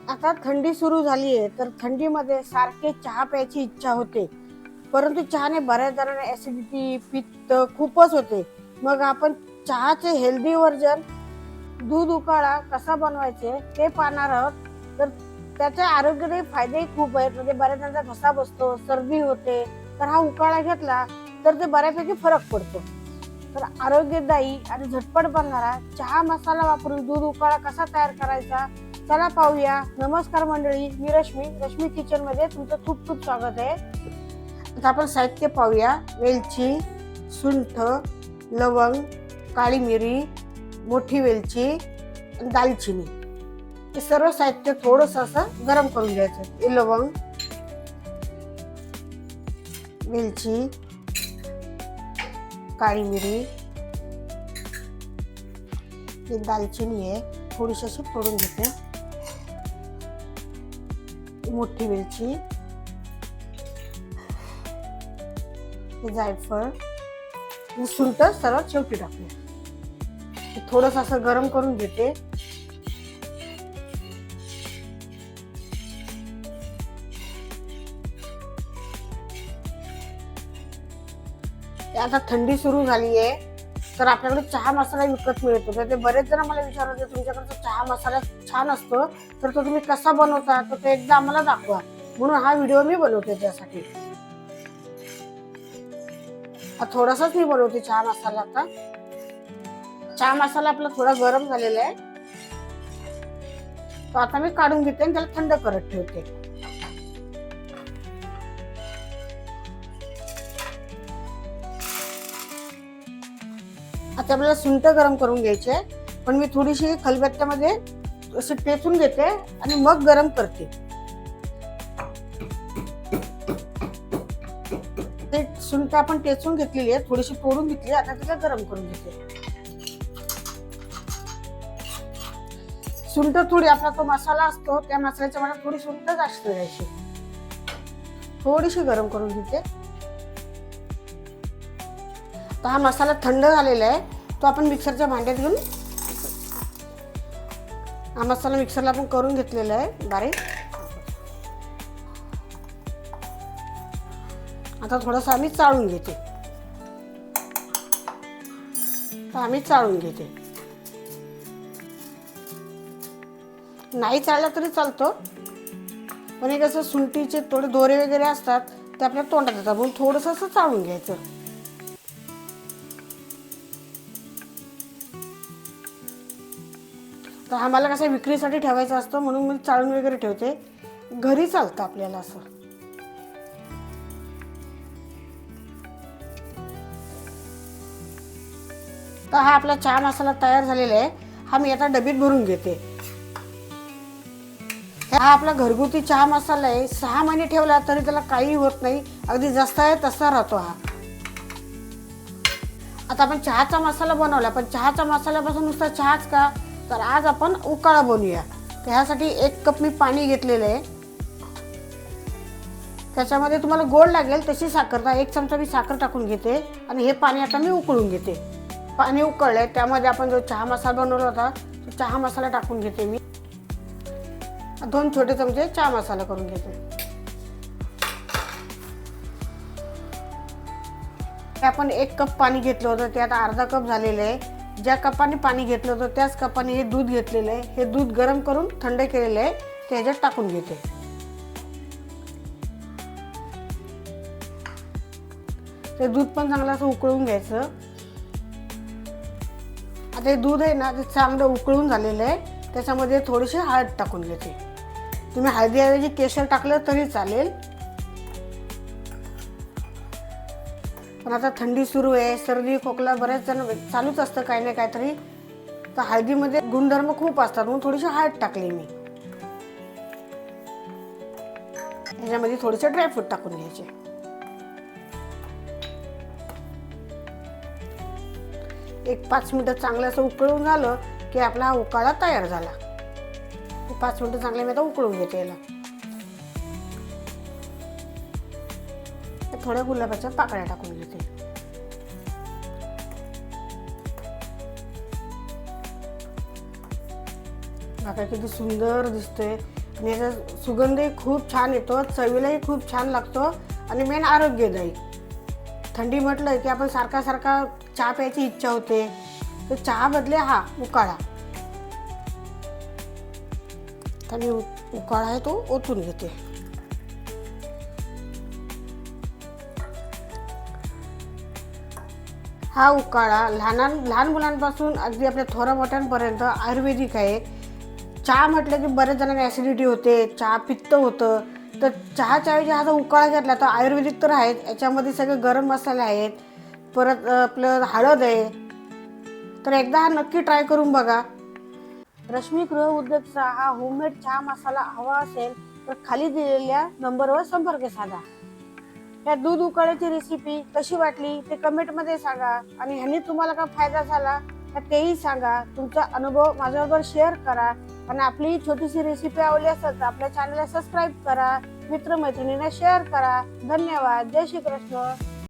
आता थंडी सुरू झाली आहे तर थंडीमध्ये सारखे चहा प्यायची इच्छा होते, परंतु चहाने बऱ्याच जणांना ऍसिडिटी पित्त खूपच होते. मग आपण चहाचे हेल्दी व्हर्जन दूध उकाळा कसा बनवायचे ते पाहणार आहोत. तर त्याचे आरोग्याचे फायदेही खूप आहेत. म्हणजे बऱ्याच जणांचा घसा बसतो, सर्दी होते, तर हा उकाळा घेतला तर ते बऱ्यापैकी फरक पडतो. तर आरोग्यदायी आणि झटपट बनणारा चहा मसाला वापरून दूध उकाळा कसा तयार करायचा, चला पाहूया. नमस्कार मंडळी, मी रश्मी किचन मध्ये तुमचं खूप खूप स्वागत आहे. आता आपण साहित्य पाहूया. वेलची, सुंठ, लवंग, काळी मिरी, मोठी वेलची, दालचिनी. हे सर्व साहित्य थोडंसं असं गरम करून घ्यायचं. हे लवंग, वेलची, काळी मिरी, ही दालचिनी आहे, थोडीशी अशी फोडून घेते. मोठी वेलची, हे जायफळ, हे सुंठ सर्व शेवटी टाकूया. थोडंसं असं गरम करून घेते. आता थंडी सुरू झाली आहे तर आपल्याकडे चहा मसाला विकत मिळतो. तर ते बरेच जण मला विचारत होते तुमच्याकडचा चहा मसाला छान असतो तर तो तुम्ही कसा बनवता, तर ते एकदा आम्हाला दाखवा. म्हणून हा व्हिडिओ मी बनवते त्यासाठी. थोडासाच मी बनवते चहा मसाला. आता चहा मसाला आपला थोडा गरम झालेला आहे, तो आता मी काढून घेते आणि त्याला थंड करत ठेवते. आता आपल्याला सुंठ गरम करून घ्यायचे, पण मी थोडीशी खलबत्त्यामध्ये अशी टेचून घेते आणि मग गरम करते. ते सुंठ आपण टेचून घेतलेली आहे, थोडीशी तोडून घेतली, आता तिला गरम करून घेते. सुंठ थोडी, आपला तो मसाला असतो त्या मसाल्याच्या मला थोडी सुंठ जास्त द्यायची. थोडीशी गरम करून घेते. तर हा मसाला थंड झालेला आहे, तो आपण मिक्सरच्या भांड्यात घेऊन हा मसाला मिक्सरला आपण करून घेतलेला आहे बारीक. आता थोडंसं आम्ही चाळून घेते. तर आम्ही चाळून घेते. नाही चाळला तरी चालतो, पण हे कसं सुंठीचे थोडे दोरे वगैरे असतात ते आपल्या तोंडात येतात, म्हणून थोडंसं असं चाळून घ्यायचं. तर हा मला कसं विक्रीसाठी ठेवायचा असतो म्हणून मी चाळून वगैरे ठेवते. घरी चालतं आपल्याला असं. तर हा आपला चहा मसाला तयार झालेला आहे. हा मी आता डबीत भरून घेते. हा आपला घरगुती चहा मसाला आहे. 6 महिने ठेवला तरी त्याला काही होत नाही, अगदी जसा आहे तसा राहतो हा. आता आपण चहाचा मसाला बनवला, पण चहाच्या मसाल्यापासून नुसता चहाच का, तर आज आपण उकाळा बनवूया. त्यासाठी 1 कप मी पाणी घेतलेलं आहे. त्याच्यामध्ये तुम्हाला गोड लागेल तशी साखर, 1 चमचा मी साखर टाकून घेते आणि हे पाणी आता मी उकळून घेते. पाणी उकळलंय, त्यामध्ये आपण जो चहा मसाला बनवला होता तो चहा मसाला टाकून घेते. मी 2 छोटे चमचे चहा मसाला करून घेते. आपण 1 कप पाणी घेतलं होतं ते आता अर्धा कप झालेलं आहे. ज्या कपाने पाणी घेतलं होतं त्याच कपाने हे दूध घेतलेलं आहे. हे दूध गरम करून थंड केलेलं आहे, ते ह्याच्यात टाकून घेते. ते दूध पण चांगलं असं उकळून घ्यायचं. आता हे दूध आहे ना, ते चांगलं उकळून झालेलं आहे. त्याच्यामध्ये थोडीशी हळद टाकून घेते. तुम्ही हळदीऐवजी केशर टाकलं तरी चालेल. पण आता थंडी सुरू आहे, सर्दी खोकला बऱ्याच जण चालूच असतं काही ना काहीतरी. तर हळदीमध्ये गुणधर्म खूप असतात म्हणून थोडीशी हळद टाकली मी. ह्याच्यामध्ये थोडेसे ड्रायफ्रूट टाकून घ्यायचे. एक 5 मिनिटं चांगलं असं उकळून झालं की आपला उकाळा तयार झाला. 5 मिनिटं चांगले मी आता उकळून घेते याला. थोड्या गुलाबाच्या पाकळ्या टाकून घेते. बघा किती सुंदर दिसतोय. आणि याचा सुगंधही खूप छान येतो, चवीलाही खूप छान लागतो आणि मेन आरोग्यदायी. थंडी म्हटलं की आपण सारखा सारखा चहा प्यायची इच्छा होते, तर चहा बदले हा उकाळा. तर मी उकाळा आहे तो ओतून घेते. हा उकाळा लहान मुलांपासून अगदी आपल्या थोरा मोठ्यांपर्यंत आयुर्वेदिक आहे. चहा म्हटलं की बऱ्याच जणांना ॲसिडिटी होते, चहा पित्त होतं, तर चहाच्या ऐवजी हा जो उकाळा घेतला तर आयुर्वेदिक तर आहेत, याच्यामध्ये सगळे गरम मसाले आहेत, परत आपलं हळद आहे. तर एकदा हा नक्की ट्राय करून बघा. रश्मी गृह उद्योगचा हा होममेड चहा मसाला हवा असेल तर खाली दिलेल्या नंबरवर संपर्क साधा. या दूध उकाळ्याची रेसिपी कशी वाटली ते कमेंटमध्ये सांगा आणि ह्याने तुम्हाला काय फायदा झाला तर तेही सांगा. तुमचा अनुभव माझ्याबरोबर शेअर करा आणि आपली ही छोटीशी रेसिपी आवडली असेल तर आपल्या चॅनलला सबस्क्राईब करा, मित्रमैत्रिणींना शेअर करा. धन्यवाद. जय श्री कृष्ण.